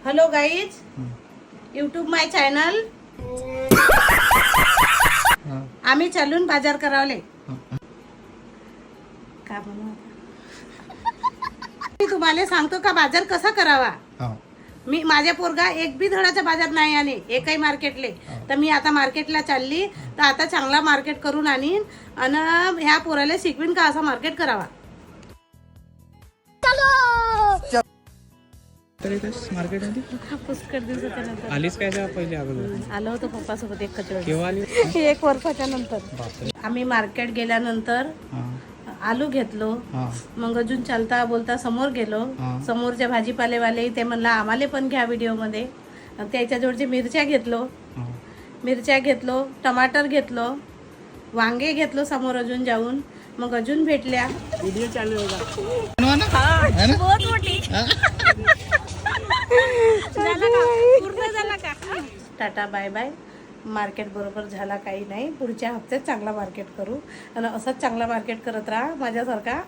Hello guys, YouTube माय channel. आम्ही चालून बाजार करावले. का म्हणू मी तुम्हाला सांगतो का बाजार कसा करावा. मी माझ्या पोरगा एक बी धडाचा बाजार नाही आणि एकही मार्केटले. तर मी आता मार्केटला चालली, तर आता चांगला मार्केट करून आणीन आणि ह्या पोराला शिकवीन का असा मार्केट करावा. मार्केट पुष्कळ दिवसाच्या नंतर आलीच काय पहिले अगोदर आलो होतो पप्पा सोबत एक कचरा. केव्हा आली? 1 वर्षाच्या नंतर. आम्ही मार्केट गेल्यानंतर आलू घेतलो. मग अजून चालता बोलता समोर गेलो. समोरच्या भाजीपालेवाले ते म्हणला आम्हाला पण घ्या व्हिडिओ मध्ये. त्याच्या जोडचे मिरच्या घेतलो, टमाटर घेतलो, वांगे घेतलो समोर अजून जाऊन. मग अजून भेटल्या. व्हिडिओ चालू होता. बहुत मोठी. पूर्ण झाला का? Tata bye bye. मार्केट बरोबर झाला काही नाही. पुढच्या हप्त्यात चांगला मार्केट करू आणि असंच चांगला मार्केट करत राहा माझ्यासारखा.